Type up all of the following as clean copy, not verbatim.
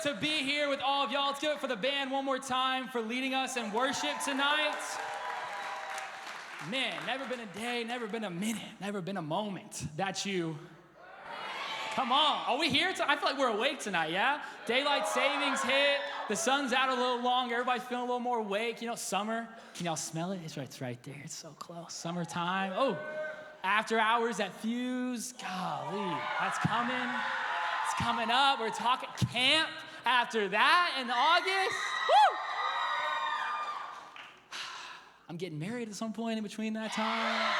good to be here with all of y'all. Let's give it for the band one more time for leading us in worship tonight. Man, never been a day, never been a minute, never been a moment that you... Come on, are we here? I feel like we're awake tonight, yeah? Daylight savings hit, the sun's out a little longer, everybody's feeling a little more awake. You know, summer, can y'all smell it? It's right there, it's so close. Summertime, oh, after hours at Fuse, golly, that's coming. It's coming up, we're talking camp after that in August, woo! I'm getting married at some point in between that time.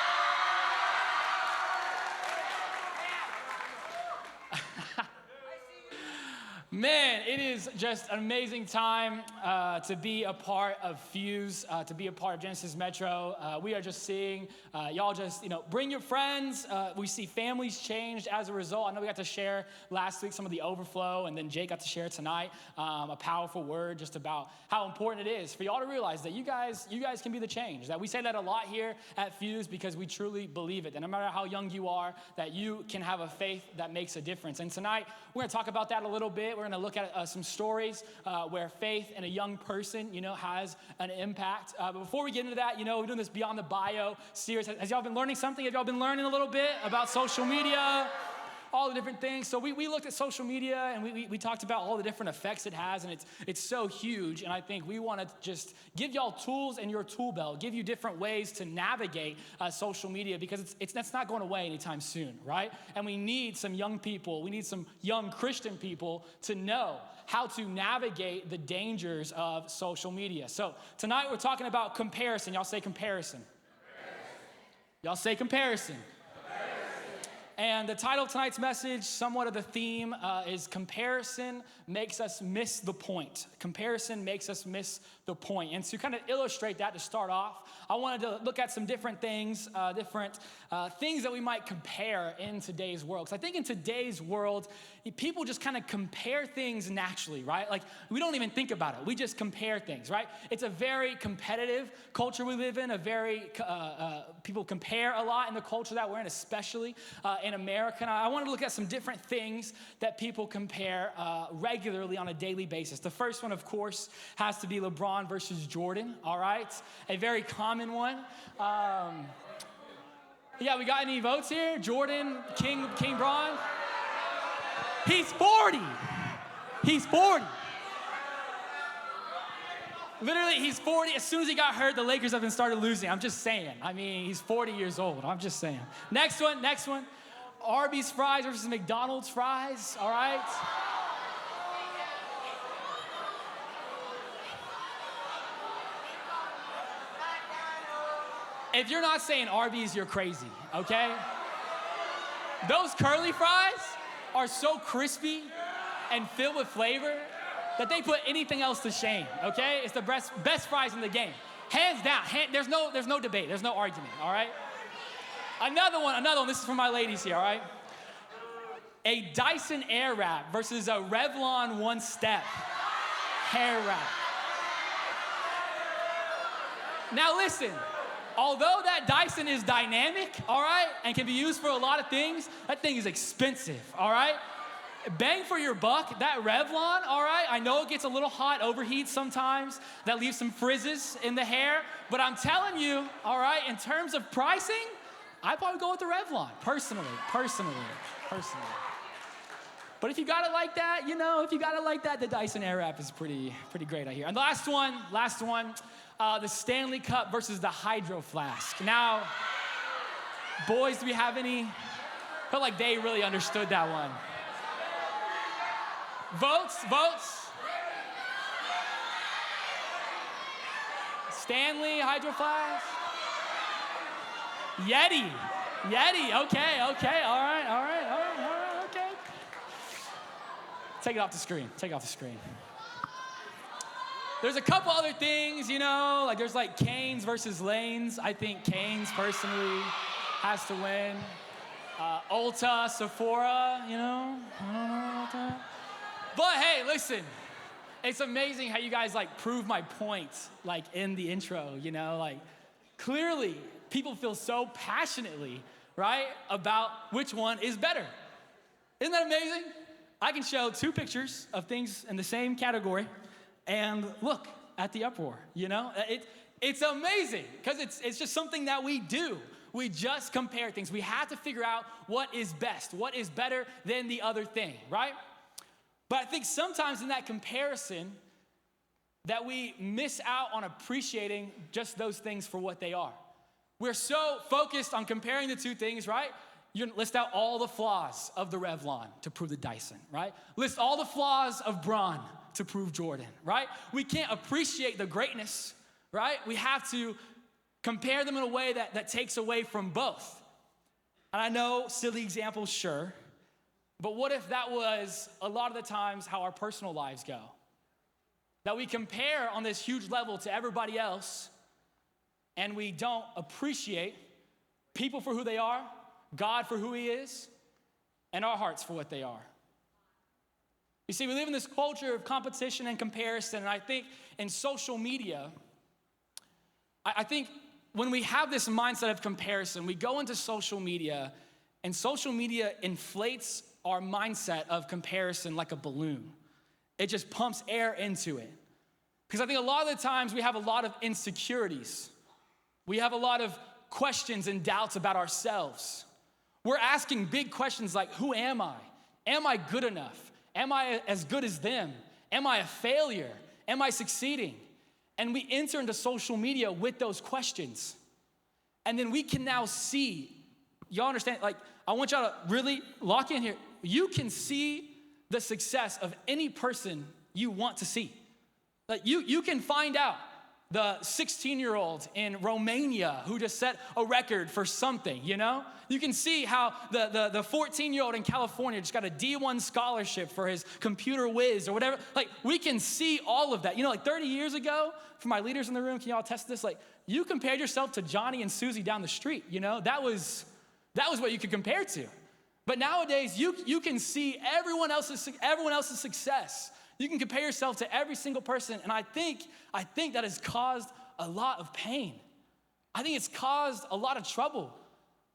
Man, it is just an amazing time to be a part of Fuse, to be a part of Genesis Metro. We are just seeing y'all just, bring your friends. We see families changed as a result. I know we got to share last week some of the overflow, and then Jake got to share tonight a powerful word just about how important it is for y'all to realize that you guys can be the change. That we say that a lot here at Fuse because we truly believe it. That no matter how young you are, that you can have a faith that makes a difference. And tonight, we're going to talk about that a little bit. We're going to look at some stories where faith in a young person, has an impact. But before we get into that, we're doing this Beyond the Bio series. Has y'all been learning something? Have y'all been learning a little bit about social media? All the different things. So we looked at social media and we talked about all the different effects it has, and it's so huge. And I think we want to just give y'all tools in your tool belt, give you different ways to navigate social media because that's not going away anytime soon, right? And we need some young people, we need some young Christian people to know how to navigate the dangers of social media. So tonight we're talking about comparison. Y'all say comparison. Y'all say comparison. And the title of tonight's message, somewhat of the theme, is Comparison Makes Us Miss the Point. Comparison makes us miss the point. And to kind of illustrate that, to start off, I wanted to look at some different things, things that we might compare in today's world. Because I think in today's world, people just kind of compare things naturally, right? Like, we don't even think about it. We just compare things, right? It's a very competitive culture we live in, people compare a lot in the culture that we're in, especially in America. And I want to look at some different things that people compare regularly on a daily basis. The first one, of course, has to be LeBron versus Jordan, all right? A very common one. Yeah, we got any votes here? Jordan, King Braun? He's 40. He's 40. Literally, he's 40. As soon as he got hurt, the Lakers have been started losing. I'm just saying. I mean, he's 40 years old. I'm just saying. Next one. Arby's fries versus McDonald's fries, all right? If you're not saying Arby's, you're crazy, okay? Those curly fries are so crispy and filled with flavor that they put anything else to shame, okay? It's the best fries in the game. Hands down, there's no debate, there's no argument, all right? Another one, this is for my ladies here, all right? A Dyson Airwrap versus a Revlon One Step hair wrap. Now listen, although that Dyson is dynamic, all right, and can be used for a lot of things, that thing is expensive, all right? Bang for your buck, that Revlon, all right? I know it gets a little hot, overheats sometimes, that leaves some frizzes in the hair, but I'm telling you, all right, in terms of pricing, I'd probably go with the Revlon, personally. But if you got it like that, the Dyson Airwrap is pretty great, I hear. And the last one, the Stanley Cup versus the Hydro Flask. Now, boys, do we have any? I felt like they really understood that one. Votes? Stanley, Hydro Flask? Yeti, okay, all right, okay. Take it off the screen. There's a couple other things, like there's like Canes versus Lanes. I think Canes personally has to win. Ulta, Sephora, I don't know about that. But hey, listen, it's amazing how you guys prove my point in the intro, clearly people feel so passionately, right, about which one is better. Isn't that amazing? I can show two pictures of things in the same category and look at the uproar, you know? It's amazing because it's just something that we do. We just compare things. We have to figure out what is best, what is better than the other thing, right? But I think sometimes in that comparison that we miss out on appreciating just those things for what they are. We're so focused on comparing the two things, right? You list out all the flaws of the Revlon to prove the Dyson, right? List all the flaws of Braun to prove Jordan, right? We can't appreciate the greatness, right? We have to compare them in a way that takes away from both. And I know, silly examples, sure, but what if that was a lot of the times how our personal lives go? That we compare on this huge level to everybody else, and we don't appreciate people for who they are, God for who he is, and our hearts for what they are. You see, we live in this culture of competition and comparison, and I think in social media, I think when we have this mindset of comparison, we go into social media, and social media inflates our mindset of comparison like a balloon. It just pumps air into it. Because I think a lot of the times we have a lot of insecurities. We have a lot of questions and doubts about ourselves. We're asking big questions like, who am I? Am I good enough? Am I as good as them? Am I a failure? Am I succeeding? And we enter into social media with those questions. And then we can now see, y'all understand, like, I want y'all to really lock in here. You can see the success of any person you want to see. Like, you can find out the 16-year-old in Romania who just set a record for something, you know? You can see how the 14-year-old in California just got a D1 scholarship for his computer whiz or whatever. Like, we can see all of that. You know, like 30 years ago, for my leaders in the room, can y'all attest to this? Like, you compared yourself to Johnny and Susie down the street, you know? That was what you could compare to. But nowadays, you can see everyone else's success. You can compare yourself to every single person, and I think that has caused a lot of pain. I think it's caused a lot of trouble.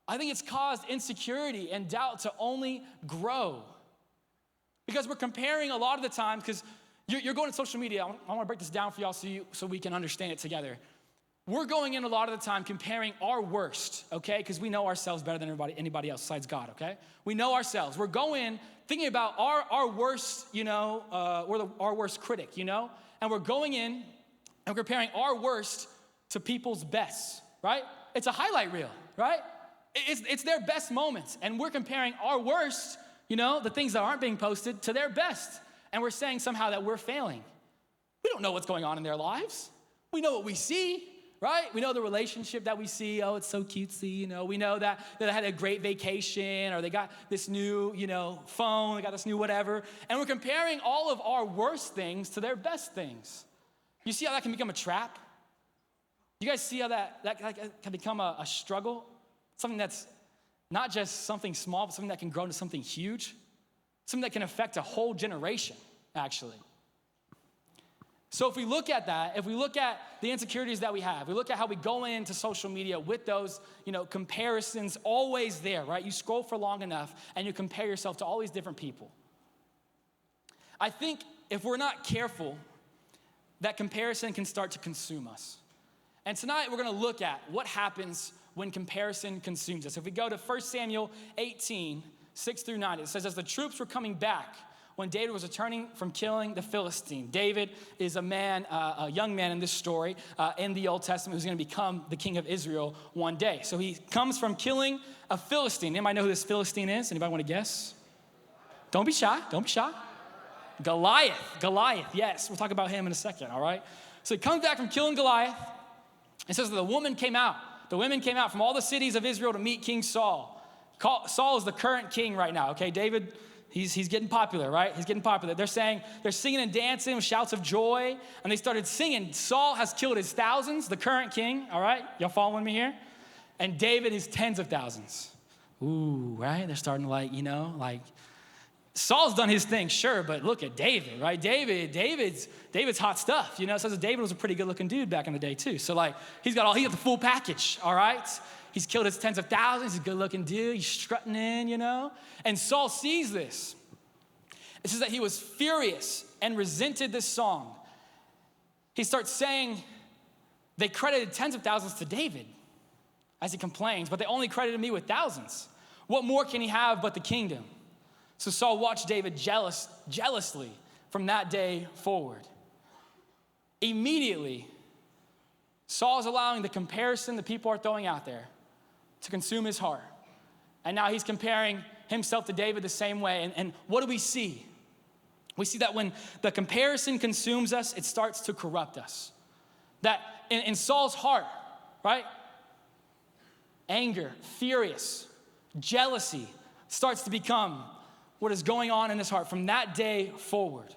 I think it's caused insecurity and doubt to only grow. Because we're comparing a lot of the time, because you're going to social media. I want to break this down for y'all so we can understand it together. We're going in a lot of the time comparing our worst, okay? Because we know ourselves better than anybody else besides God, okay? We know ourselves. We're going thinking about our worst, you know, our worst critic, you know? And we're going in and we're comparing our worst to people's best, right? It's a highlight reel, right? It's their best moments. And we're comparing our worst, you know, the things that aren't being posted, to their best. And we're saying somehow that we're failing. We don't know what's going on in their lives. We know what we see. Right? We know the relationship that we see. Oh, it's so cutesy, you know. We know that they had a great vacation, or they got this new, you know, phone, they got this new whatever. And we're comparing all of our worst things to their best things. You see how that can become a trap? You guys see how that can become a struggle? Something that's not just something small, but something that can grow into something huge. Something that can affect a whole generation, actually. So if we look at that, if we look at the insecurities that we have, we look at how we go into social media with those, you know, comparisons always there, right? You scroll for long enough and you compare yourself to all these different people. I think if we're not careful, that comparison can start to consume us. And tonight we're going to look at what happens when comparison consumes us. If we go to 1 Samuel 18, 6 through 9, it says, as the troops were coming back, when David was returning from killing the Philistine. David is a young man in this story in the Old Testament who's going to become the king of Israel one day. So he comes from killing a Philistine. Anybody know who this Philistine is? Anybody want to guess? Don't be shy. Goliath, yes. We'll talk about him in a second, all right? So he comes back from killing Goliath. It says that the women came out. The women came out from all the cities of Israel to meet King Saul. Saul is the current king right now, okay? David, He's getting popular, right? He's getting popular. They're singing and dancing with shouts of joy, and they started singing. Saul has killed his thousands, the current king, all right? Y'all following me here? And David his tens of thousands. Ooh, right? They're starting to Saul's done his thing, sure, but look at David, right? David's hot stuff, you know? It says that David was a pretty good-looking dude back in the day, too. So, he got the full package, all right? He's killed his tens of thousands. He's a good-looking dude. He's strutting in, you know? And Saul sees this. It says that he was furious and resented this song. He starts saying they credited tens of thousands to David as he complains, but they only credited me with thousands. What more can he have but the kingdom? So Saul watched David jealously from that day forward. Immediately, Saul is allowing the comparison that people are throwing out there to consume his heart. And now he's comparing himself to David the same way. And what do we see? We see that when the comparison consumes us, it starts to corrupt us. That in Saul's heart, right? Anger, furious, jealousy starts to become what is going on in his heart from that day forward.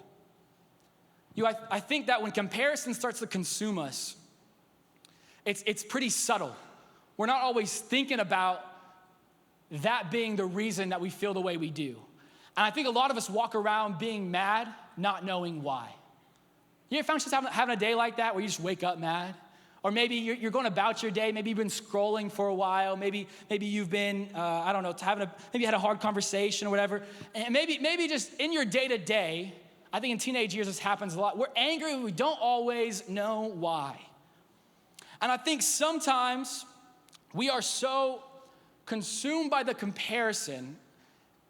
I think that when comparison starts to consume us, it's pretty subtle. We're not always thinking about that being the reason that we feel the way we do. And I think a lot of us walk around being mad, not knowing why. You ever found yourself having a day like that where you just wake up mad? Or maybe you're going about your day. Maybe you've been scrolling for a while. Maybe you've been, I don't know, maybe you had a hard conversation or whatever. And maybe just in your day-to-day, I think in teenage years this happens a lot. We're angry and we don't always know why. And I think sometimes we are so consumed by the comparison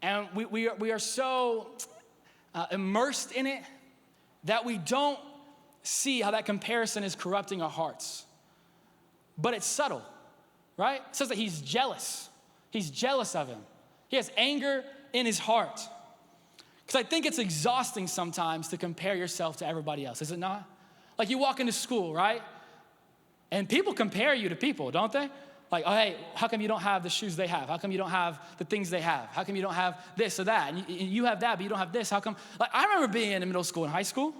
and we are so immersed in it that we don't see how that comparison is corrupting our hearts. But it's subtle, right? It says that he's jealous. He's jealous of him. He has anger in his heart. Because I think it's exhausting sometimes to compare yourself to everybody else, is it not? Like you walk into school, right? And people compare you to people, don't they? Like, oh, hey, how come you don't have the shoes they have? How come you don't have the things they have? How come you don't have this or that? And you have that, but you don't have this. How come? Like, I remember being in middle school and high school.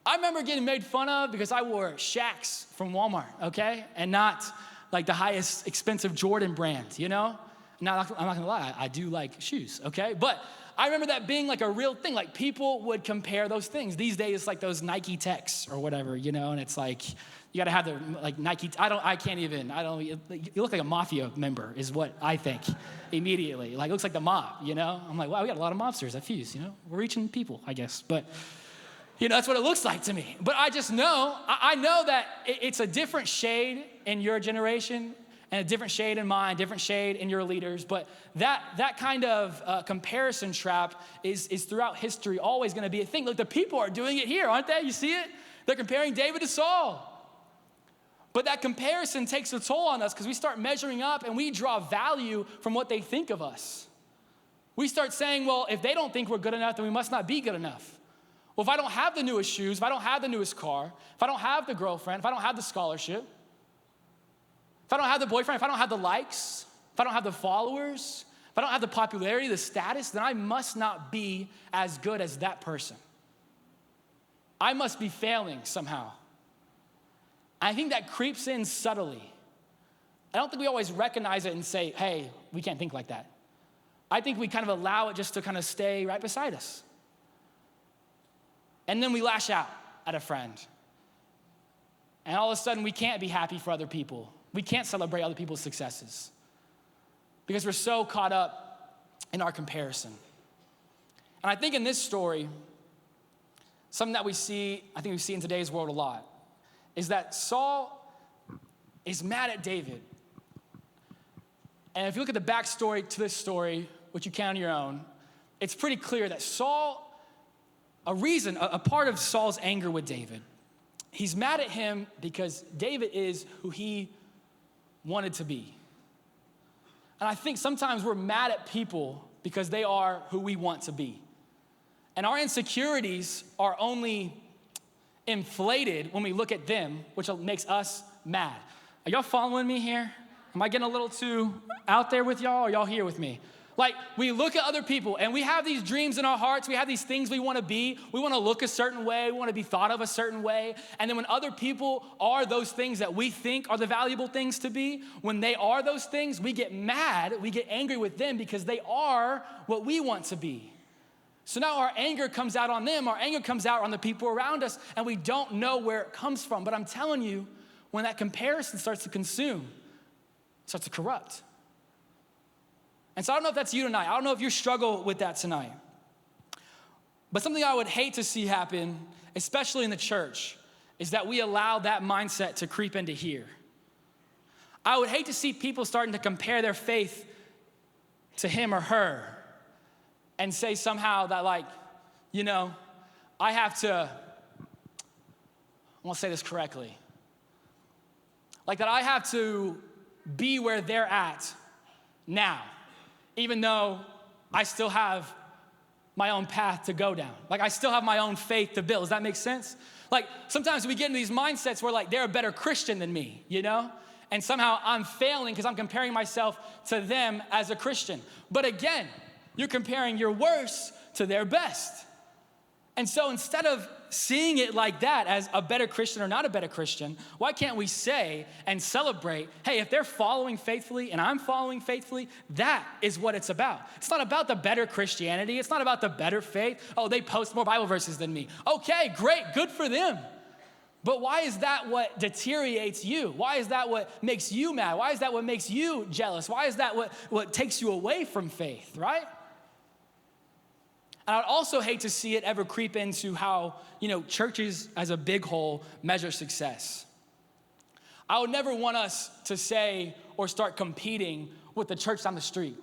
I remember getting made fun of because I wore Shaqs from Walmart, okay? And not like the highest expensive Jordan brand, you know? Now, I'm not gonna lie, I do like shoes, okay? But I remember that being like a real thing. Like people would compare those things. These days, it's like those Nike Techs or whatever, you know? And it's like, you gotta have the like Nike, you look like a mafia member is what I think immediately. Like it looks like the mob, you know? I'm like, wow, we got a lot of mobsters at Fuse, you know? We're reaching people, I guess, but you know, that's what it looks like to me. But I just know, I know that it's a different shade in your generation and a different shade in mine, different shade in your leaders. But that kind of comparison trap is throughout history always gonna be a thing. Look, the people are doing it here, aren't they? You see it? They're comparing David to Saul. But that comparison takes a toll on us because we start measuring up and we draw value from what they think of us. We start saying, well, if they don't think we're good enough, then we must not be good enough. Well, if I don't have the newest shoes, if I don't have the newest car, if I don't have the girlfriend, if I don't have the scholarship, if I don't have the boyfriend, if I don't have the likes, if I don't have the followers, if I don't have the popularity, the status, then I must not be as good as that person. I must be failing somehow. I think that creeps in subtly. I don't think we always recognize it and say, hey, we can't think like that. I think we kind of allow it just to kind of stay right beside us. And then we lash out at a friend. And all of a sudden, we can't be happy for other people. We can't celebrate other people's successes because we're so caught up in our comparison. And I think in this story, something that we see in today's world a lot, is that Saul is mad at David. And if you look at the backstory to this story, which you can on your own, it's pretty clear that Saul, a part of Saul's anger with David, he's mad at him because David is who he wanted to be. And I think sometimes we're mad at people because they are who we want to be. And our insecurities are only inflated when we look at them, which makes us mad. Are y'all following me here? Am I getting a little too out there with y'all, or y'all here with me? Like, we look at other people and we have these dreams in our hearts. We have these things we want to be. We want to look a certain way. We want to be thought of a certain way. And then when other people are those things that we think are the valuable things to be, when they are those things, we get mad. We get angry with them because they are what we want to be. So now our anger comes out on them. Our anger comes out on the people around us, and we don't know where it comes from. But I'm telling you, when that comparison starts to consume, it starts to corrupt. And so I don't know if that's you tonight. I don't know if you struggle with that tonight. But something I would hate to see happen, especially in the church, is that we allow that mindset to creep into here. I would hate to see people starting to compare their faith to him or her and say somehow that like, you know, I want to say this correctly. Like that I have to be where they're at now, even though I still have my own path to go down. Like I still have my own faith to build. Does that make sense? Like sometimes we get into these mindsets where like they're a better Christian than me, you know? And somehow I'm failing because I'm comparing myself to them as a Christian. But again, you're comparing your worst to their best. And so instead of seeing it like that as a better Christian or not a better Christian, why can't we say and celebrate, hey, if they're following faithfully and I'm following faithfully, that is what it's about. It's not about the better Christianity. It's not about the better faith. Oh, they post more Bible verses than me. Okay, great, good for them. But why is that what deteriorates you? Why is that what makes you mad? Why is that what makes you jealous? Why is that what takes you away from faith, right? And I'd also hate to see it ever creep into how, you know, churches as a big whole measure success. I would never want us to say or start competing with the church down the street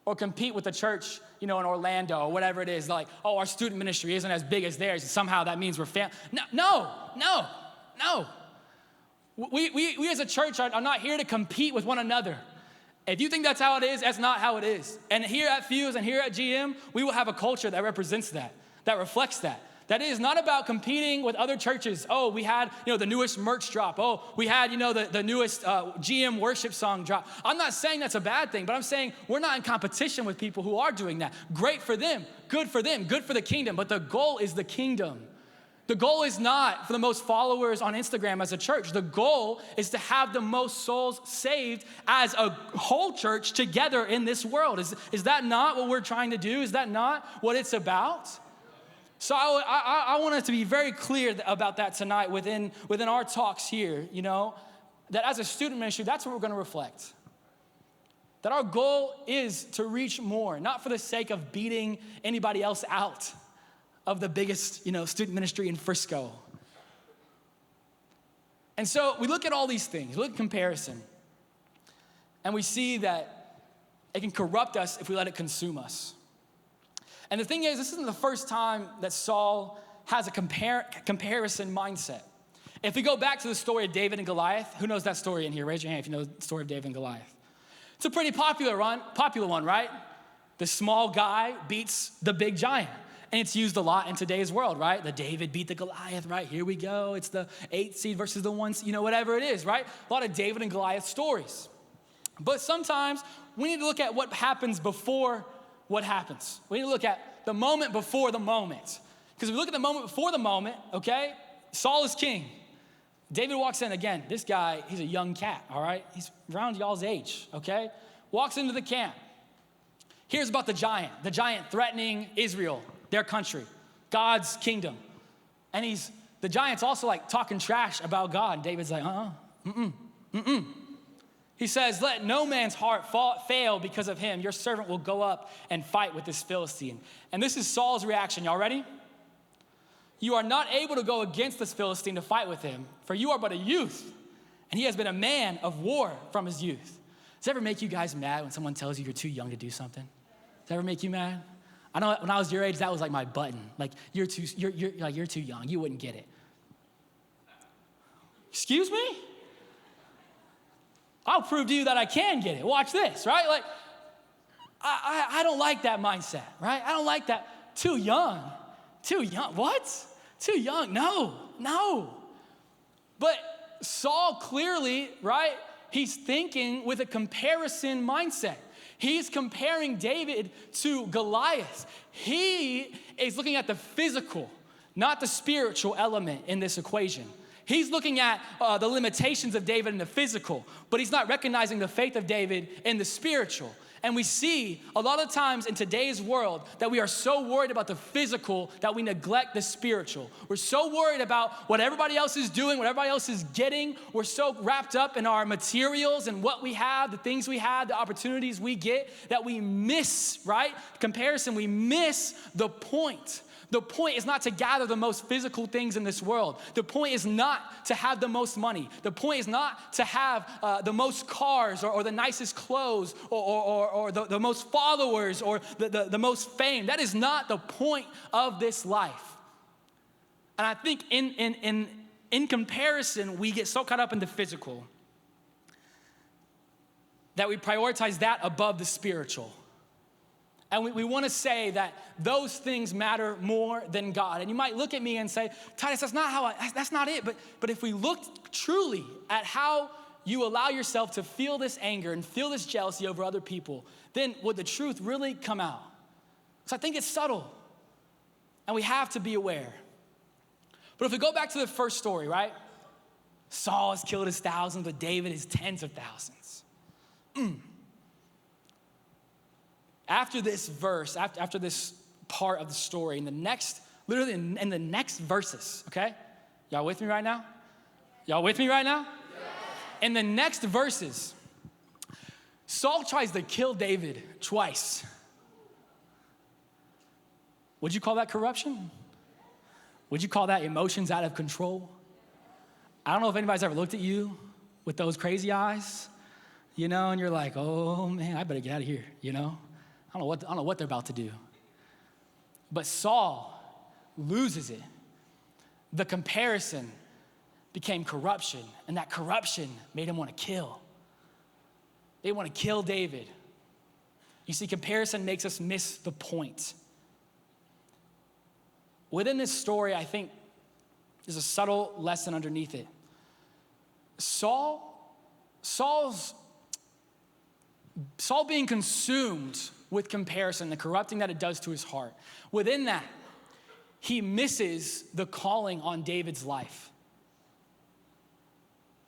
or compete with the church, you know, in Orlando or whatever it is. Like, oh, our student ministry isn't as big as theirs, and somehow that means we're No. We as a church are not here to compete with one another. If you think that's how it is, that's not how it is. And here at Fuse and here at GM, we will have a culture that represents that reflects that. That is not about competing with other churches. Oh, we had, you know, the newest merch drop. Oh, we had, you know, the newest GM worship song drop. I'm not saying that's a bad thing, but I'm saying we're not in competition with people who are doing that. Great for them, good for the kingdom. But the goal is the kingdom. The goal is not for the most followers on Instagram as a church. The goal is to have the most souls saved as a whole church together in this world. Is that not what we're trying to do? Is that not what it's about? So I want us to be very clear about that tonight within our talks here, you know, that as a student ministry, that's what we're going to reflect. That our goal is to reach more, not for the sake of beating anybody else out of the biggest, you know, student ministry in Frisco. And so we look at all these things, we look at comparison, and we see that it can corrupt us if we let it consume us. And the thing is, this isn't the first time that Saul has a comparison mindset. If we go back to the story of David and Goliath, who knows that story in here? Raise your hand if you know the story of David and Goliath. It's a pretty popular one, right? The small guy beats the big giant. And it's used a lot in today's world, right? The David beat the Goliath, right? Here we go. It's the 8 seed versus the 1 seed, you know, whatever it is, right? A lot of David and Goliath stories. But sometimes we need to look at what happens before what happens. We need to look at the moment before the moment. Because if we look at the moment before the moment, okay, Saul is king. David walks in, again, this guy, he's a young cat, all right? He's around y'all's age, okay? Walks into the camp. Here's about the giant threatening Israel, their country, God's kingdom. And the giant's also like talking trash about God. And David's like, He says, let no man's heart fail because of him. Your servant will go up and fight with this Philistine. And this is Saul's reaction. Y'all ready? You are not able to go against this Philistine to fight with him, for you are but a youth, and he has been a man of war from his youth. Does it ever make you guys mad when someone tells you you're too young to do something? Does that ever make you mad? I know when I was your age, that was like my button. Like, you're too young. You wouldn't get it. Excuse me? I'll prove to you that I can get it. Watch this, right? Like, I don't like that mindset, right? I don't like that. Too young. What? Too young? No. But Saul clearly, right? He's thinking with a comparison mindset. He's comparing David to Goliath. He is looking at the physical, not the spiritual element in this equation. He's looking at the limitations of David in the physical, but he's not recognizing the faith of David in the spiritual. And we see a lot of times in today's world that we are so worried about the physical that we neglect the spiritual. We're so worried about what everybody else is doing, what everybody else is getting. We're so wrapped up in our materials and what we have, the things we have, the opportunities we get, that we miss, right? Comparison, we miss the point. The point is not to gather the most physical things in this world. The point is not to have the most money. The point is not to have the most cars or the nicest clothes or the most followers or the most fame. That is not the point of this life. And I think in comparison, we get so caught up in the physical that we prioritize that above the spiritual. And we want to say that those things matter more than God. And you might look at me and say, Titus, that's not it. But if we look truly at how you allow yourself to feel this anger and feel this jealousy over other people, then would the truth really come out? So I think it's subtle. And we have to be aware. But if we go back to the first story, right? Saul has killed his thousands, but David his tens of thousands. After this verse, after this part of the story, in the next verses, okay? Y'all with me right now? Y'all with me right now? Yes. In the next verses, Saul tries to kill David twice. Would you call that corruption? Would you call that emotions out of control? I don't know if anybody's ever looked at you with those crazy eyes, and you're like, oh man, I better get out of here, I don't know what they're about to do. But Saul loses it. The comparison became corruption, and that corruption made him want to kill. They want to kill David. You see, comparison makes us miss the point. Within this story, I think there's a subtle lesson underneath it. Saul being consumed with comparison, the corrupting that it does to his heart. Within that, he misses the calling on David's life.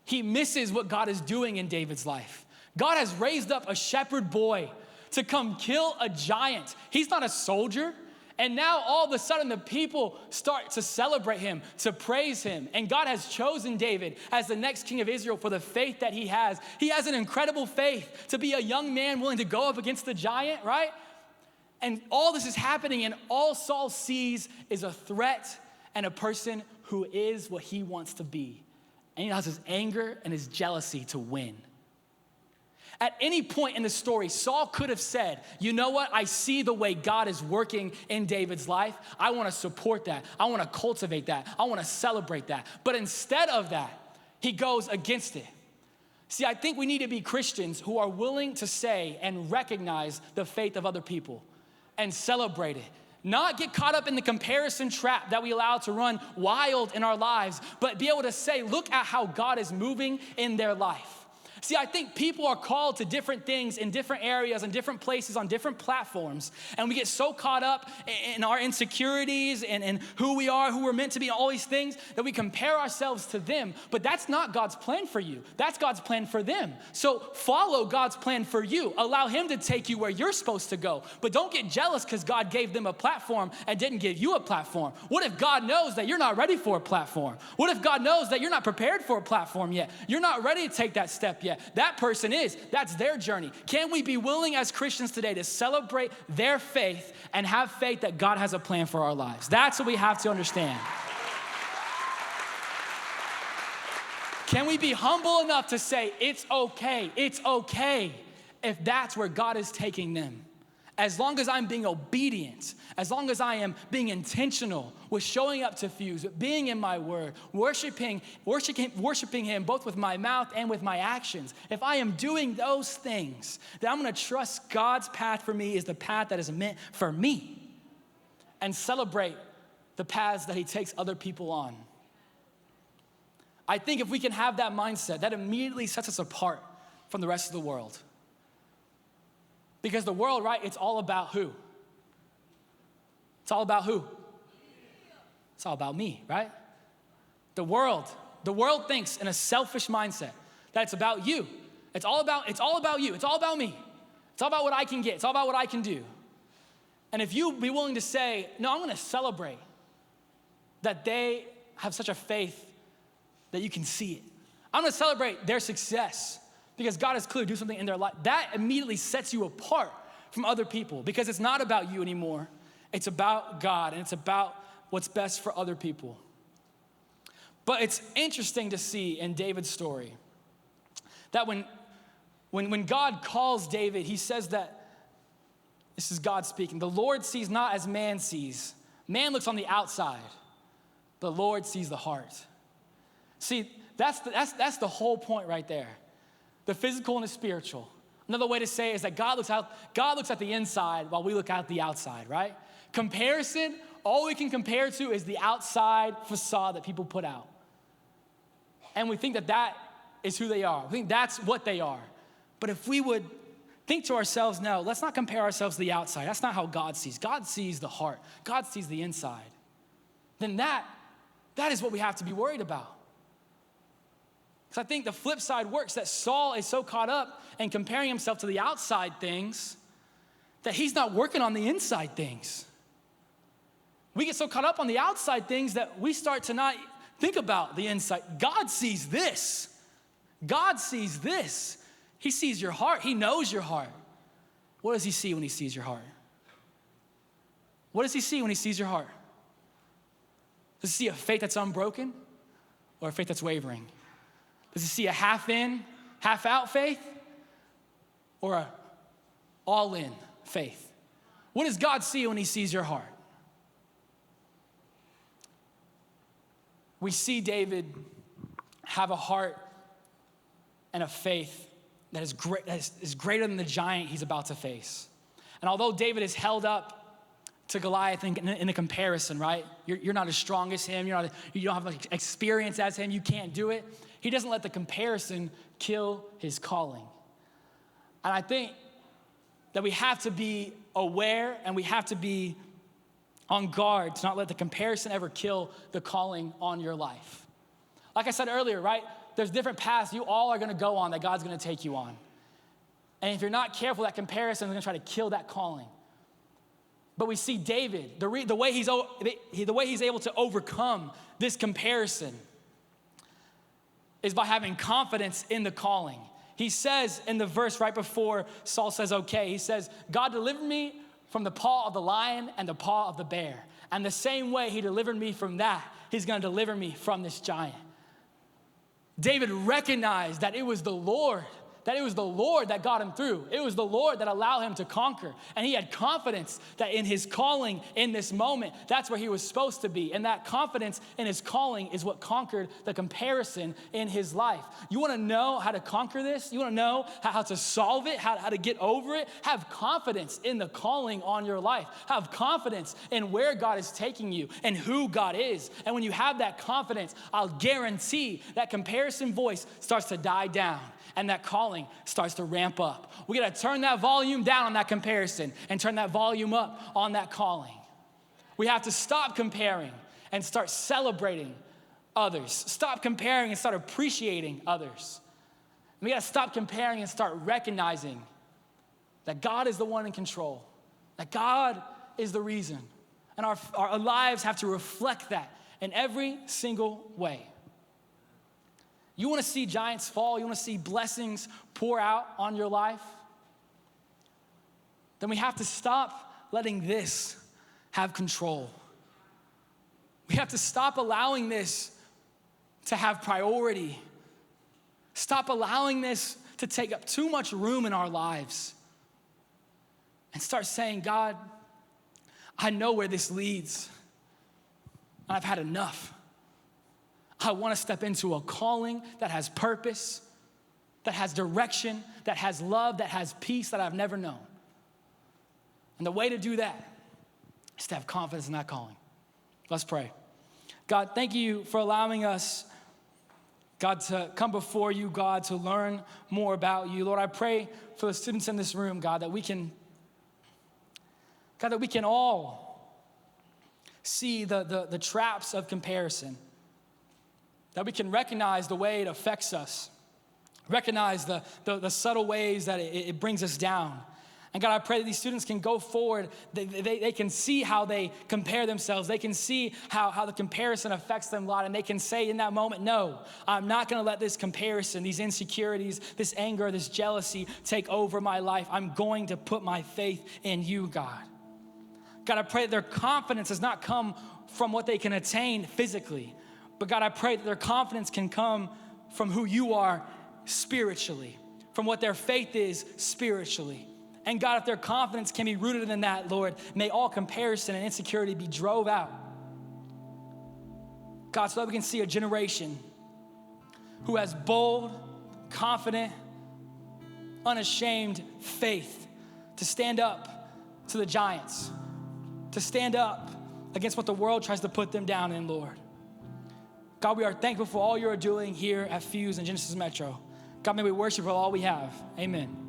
He misses what God is doing in David's life. God has raised up a shepherd boy to come kill a giant. He's not a soldier. And now all of a sudden the people start to celebrate him, to praise him. And God has chosen David as the next king of Israel for the faith that he has. He has an incredible faith to be a young man willing to go up against the giant, right? And all this is happening, and all Saul sees is a threat and a person who is what he wants to be. And he allows his anger and his jealousy to win. At any point in the story, Saul could have said, you know what? I see the way God is working in David's life. I want to support that. I want to cultivate that. I want to celebrate that. But instead of that, he goes against it. See, I think we need to be Christians who are willing to say and recognize the faith of other people and celebrate it. Not get caught up in the comparison trap that we allow to run wild in our lives, but be able to say, look at how God is moving in their life. See, I think people are called to different things in different areas and different places on different platforms. And we get so caught up in our insecurities and who we are, who we're meant to be, all these things, that we compare ourselves to them. But that's not God's plan for you. That's God's plan for them. So follow God's plan for you. Allow him to take you where you're supposed to go. But don't get jealous because God gave them a platform and didn't give you a platform. What if God knows that you're not ready for a platform? What if God knows that you're not prepared for a platform yet? You're not ready to take that step yet. That person is. That's their journey. Can we be willing as Christians today to celebrate their faith and have faith that God has a plan for our lives? That's what we have to understand. Can we be humble enough to say, it's okay if that's where God is taking them? As long as I'm being obedient, as long as I am being intentional with showing up to Fuse, being in my word, worshiping him both with my mouth and with my actions. If I am doing those things, then I'm going to trust God's path for me is the path that is meant for me, and celebrate the paths that he takes other people on. I think if we can have that mindset, that immediately sets us apart from the rest of the world. Because the world, right, it's all about who? It's all about who? It's all about me, right? The world thinks in a selfish mindset that it's about you. It's all about you. It's all about me. It's all about what I can get. It's all about what I can do. And if you be willing to say, no, I'm going to celebrate that they have such a faith that you can see it. I'm going to celebrate their success because God is clearly doing something in their life. That immediately sets you apart from other people because it's not about you anymore. It's about God, and it's about what's best for other people. But it's interesting to see in David's story that when God calls David, he says that, this is God speaking, the Lord sees not as man sees. Man looks on the outside. The Lord sees the heart. See, that's the whole point right there. The physical and the spiritual. Another way to say it is that God looks at the inside while we look at the outside, right? Comparison, all we can compare to is the outside facade that people put out. And we think that is who they are. We think that's what they are. But if we would think to ourselves, no, let's not compare ourselves to the outside. That's not how God sees. God sees the heart. God sees the inside. Then that is what we have to be worried about. Because I think the flip side works, that Saul is so caught up in comparing himself to the outside things that he's not working on the inside things. We get so caught up on the outside things that we start to not think about the inside. God sees this. God sees this. He sees your heart. He knows your heart. What does he see when he sees your heart? What does he see when he sees your heart? Does he see a faith that's unbroken or a faith that's wavering? Does he see a half in, half out faith or a all in faith? What does God see when he sees your heart? We see David have a heart and a faith that is greater than the giant he's about to face. And although David is held up to Goliath in a comparison, right? You're not as strong as him. You don't have like experience as him. You can't do it. He doesn't let the comparison kill his calling. And I think that we have to be aware and we have to be on guard to not let the comparison ever kill the calling on your life. Like I said earlier, right? There's different paths you all are going to go on that God's going to take you on. And if you're not careful, that comparison is going to try to kill that calling. But we see David, the way he's able to overcome this comparison is by having confidence in the calling. He says in the verse right before Saul says, okay, he says, God delivered me from the paw of the lion and the paw of the bear. And the same way he delivered me from that, he's going to deliver me from this giant. David recognized that it was the Lord that got him through. It was the Lord that allowed him to conquer. And he had confidence that in his calling in this moment, that's where he was supposed to be. And that confidence in his calling is what conquered the comparison in his life. You want to know how to conquer this? You want to know how to solve it, how to get over it? Have confidence in the calling on your life. Have confidence in where God is taking you and who God is. And when you have that confidence, I'll guarantee that comparison voice starts to die down. And that calling starts to ramp up. We got to turn that volume down on that comparison and turn that volume up on that calling. We have to stop comparing and start celebrating others. Stop comparing and start appreciating others. We got to stop comparing and start recognizing that God is the one in control, that God is the reason. And our lives have to reflect that in every single way. You want to see giants fall? You want to see blessings pour out on your life? Then we have to stop letting this have control. We have to stop allowing this to have priority. Stop allowing this to take up too much room in our lives. And start saying, God, I know where this leads. I've had enough. I want to step into a calling that has purpose, that has direction, that has love, that has peace that I've never known. And the way to do that is to have confidence in that calling. Let's pray. God, thank you for allowing us, God, to come before you, God, to learn more about you. Lord, I pray for the students in this room, God, that we can all see the traps of comparison. That we can recognize the way it affects us, recognize the subtle ways that it brings us down, And God, I pray that these students can go forward. They can see how they compare themselves. They can see how the comparison affects them a lot. And they can say in that moment, no, I'm not going to let this comparison, these insecurities, this anger, this jealousy take over my life. I'm going to put my faith in you, God. God, I pray that their confidence does not come from what they can attain physically. But God, I pray that their confidence can come from who you are spiritually, from what their faith is spiritually. And God, if their confidence can be rooted in that, Lord, may all comparison and insecurity be drove out. God, so that we can see a generation who has bold, confident, unashamed faith to stand up to the giants, to stand up against what the world tries to put them down in, Lord. God, we are thankful for all you're doing here at Fuse and Genesis Metro. God, may we worship for all we have. Amen.